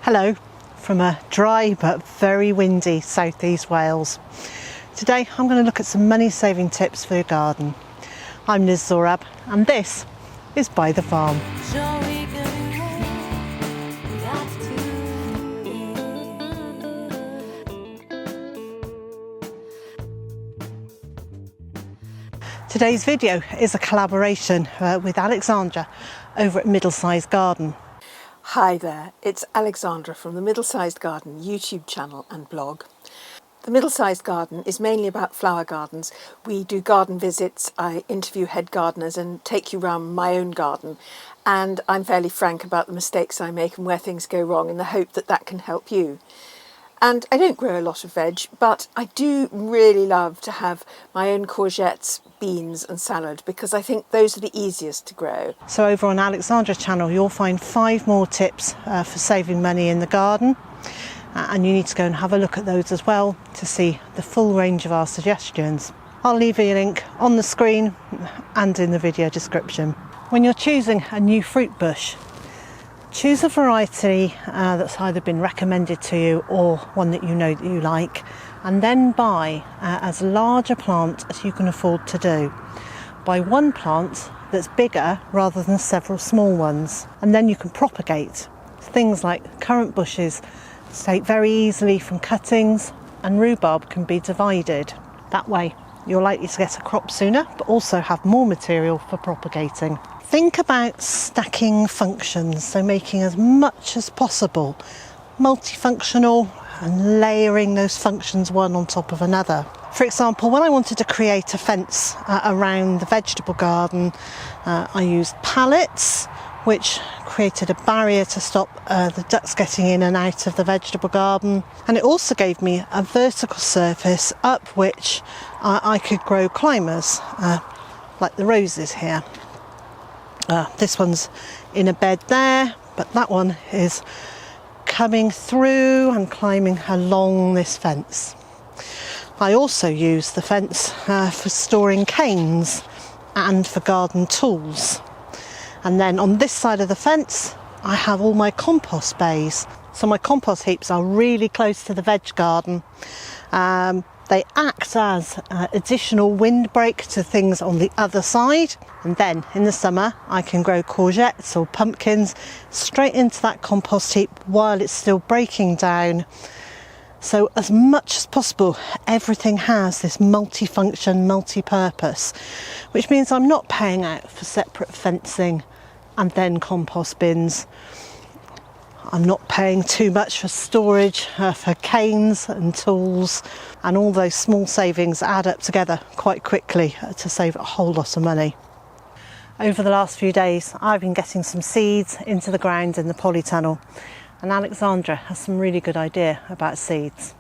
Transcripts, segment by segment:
Hello from a dry but very windy southeast Wales. Today I'm going to look at some money saving tips for your garden. I'm Liz Zorab and this is Byther Farm. Today's video is a collaboration with Alexandra over at Middle-Sized Garden. Hi there, it's Alexandra from the Middle-Sized Garden YouTube channel and blog. The Middle-Sized Garden is mainly about flower gardens. We do garden visits, I interview head gardeners and take you around my own garden, and I'm fairly frank about the mistakes I make and where things go wrong in the hope that that can help you. And I don't grow a lot of veg, but I do really love to have my own courgettes, beans and salad because I think those are the easiest to grow. So over on Alexandra's channel you'll find 5 more tips for saving money in the garden, and you need to go and have a look at those as well to see the full range of our suggestions. I'll leave you a link on the screen and in the video description. When you're choosing a new fruit bush, choose a variety that's either been recommended to you or one that you know that you like, and then buy as large a plant as you can afford to do. Buy one plant that's bigger rather than several small ones, and then you can propagate. Things like currant bushes take very easily from cuttings, and rhubarb can be divided. That way you're likely to get a crop sooner but also have more material for propagating. Think about stacking functions, so making as much as possible multifunctional and layering those functions one on top of another. For example, when I wanted to create a fence around the vegetable garden, I used pallets, which created a barrier to stop the ducks getting in and out of the vegetable garden, and it also gave me a vertical surface up which I could grow climbers, like the roses here. This one's in a bed there, but that one is coming through and climbing along this fence. I also use the fence for storing canes and for garden tools. And then on this side of the fence I have all my compost bays. So my compost heaps are really close to the veg garden. They act as additional windbreak to things on the other side, and then in the summer I can grow courgettes or pumpkins straight into that compost heap while it's still breaking down. So as much as possible everything has this multifunction, multi-purpose, which means I'm not paying out for separate fencing and then compost bins. I'm not paying too much for storage for canes and tools, and all those small savings add up together quite quickly to save a whole lot of money. Over the last few days I've been getting some seeds into the ground in the polytunnel, and Alexandra has some really good idea about seeds.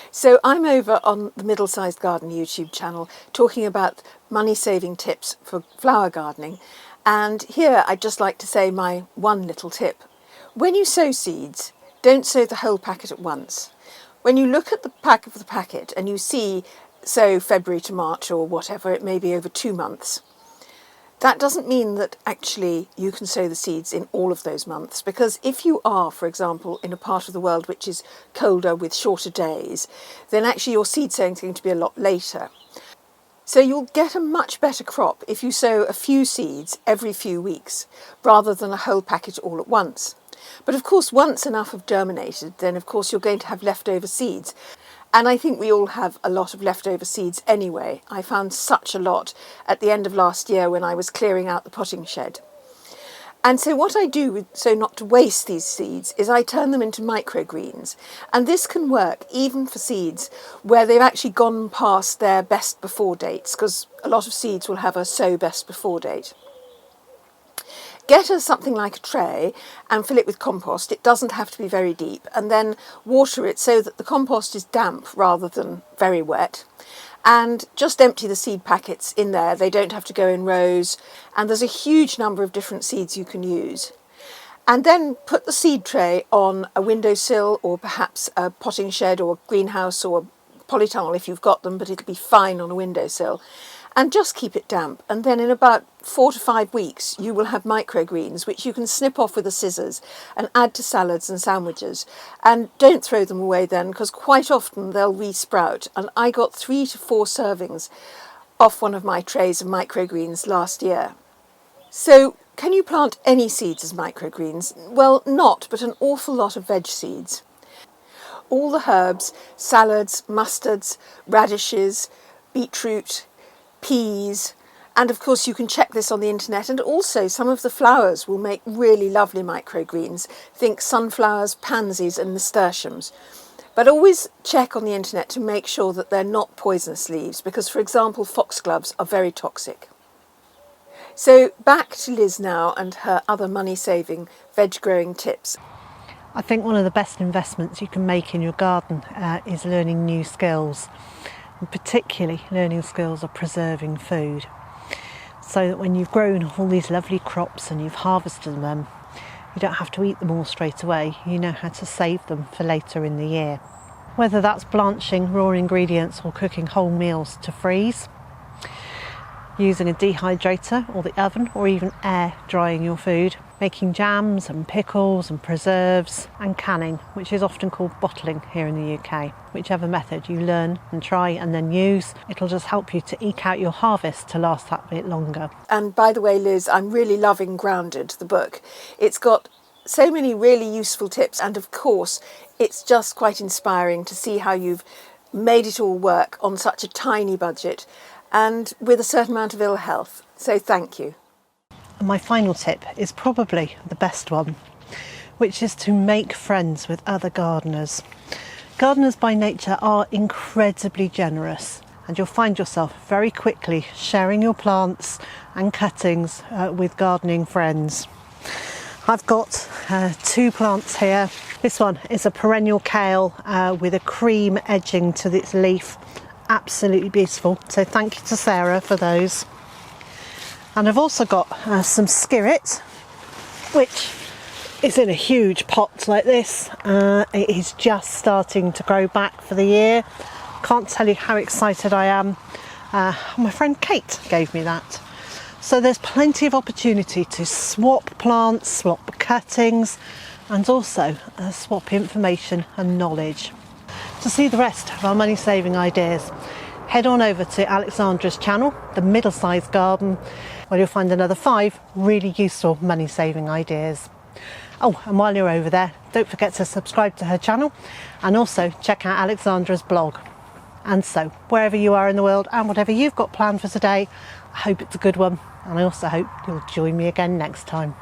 So I'm over on the Middle-Sized Garden YouTube channel talking about money saving tips for flower gardening, and here I'd just like to say my one little tip. When you sow seeds, don't sow the whole packet at once. When you look at the back of the packet and you see sow February to March or whatever, it may be over 2 months, that doesn't mean that actually you can sow the seeds in all of those months, because if you are, for example, in a part of the world which is colder with shorter days, then actually your seed sowing is going to be a lot later. So you'll get a much better crop if you sow a few seeds every few weeks rather than a whole packet all at once. But of course, once enough have germinated, then of course you're going to have leftover seeds. And I think we all have a lot of leftover seeds anyway. I found such a lot at the end of last year when I was clearing out the potting shed. And so what I do, so not to waste these seeds, is I turn them into microgreens. And this can work even for seeds where they've actually gone past their best before dates, because a lot of seeds will have a sow best before date. Get something like a tray and fill it with compost. It doesn't have to be very deep, and then water it so that the compost is damp rather than very wet. And just empty the seed packets in there. They don't have to go in rows, and there's a huge number of different seeds you can use. And then put the seed tray on a windowsill or perhaps a potting shed or greenhouse or polytunnel if you've got them, but it'll be fine on a windowsill. and just keep it damp. And then in about 4 to 5 weeks, you will have microgreens, which you can snip off with the scissors and add to salads and sandwiches. And don't throw them away then, because quite often they'll re-sprout. And I got 3 to 4 servings off one of my trays of microgreens last year. So can you plant any seeds as microgreens? Well, not, but an awful lot of veg seeds. All the herbs, salads, mustards, radishes, beetroot, peas, and of course you can check this on the internet, and also some of the flowers will make really lovely microgreens. Think sunflowers, pansies and nasturtiums. But always check on the internet to make sure that they're not poisonous leaves, because for example foxgloves are very toxic. So back to Liz now and her other money-saving veg growing tips. I think one of the best investments you can make in your garden is learning new skills, and particularly learning skills of preserving food, so that when you've grown all these lovely crops and you've harvested them, you don't have to eat them all straight away. You know how to save them for later in the year. Whether that's blanching raw ingredients or cooking whole meals to freeze, using a dehydrator or the oven, or even air drying your food, making jams and pickles and preserves, and canning, which is often called bottling here in the UK. Whichever method you learn and try and then use, it'll just help you to eke out your harvest to last that bit longer. And by the way, Liz, I'm really loving Grounded, the book. It's got so many really useful tips, and of course it's just quite inspiring to see how you've made it all work on such a tiny budget and with a certain amount of ill health. So thank you. And my final tip is probably the best one, which is to make friends with other gardeners. Gardeners by nature are incredibly generous, and you'll find yourself very quickly sharing your plants and cuttings with gardening friends. I've got 2 plants here. This one is a perennial kale with a cream edging to its leaf. Absolutely beautiful. So thank you to Sarah for those. And I've also got some skirret, which is in a huge pot like this. It is just starting to grow back for the year. Can't tell you how excited I am. My friend Kate gave me that. So there's plenty of opportunity to swap plants, swap cuttings, and also swap information and knowledge. To see the rest of our money saving ideas, head on over to Alexandra's channel, The Middle-Sized Garden, where you'll find another 5 really useful money saving ideas. Oh, and while you're over there, don't forget to subscribe to her channel and also check out Alexandra's blog. And so, wherever you are in the world and whatever you've got planned for today, I hope it's a good one, and I also hope you'll join me again next time.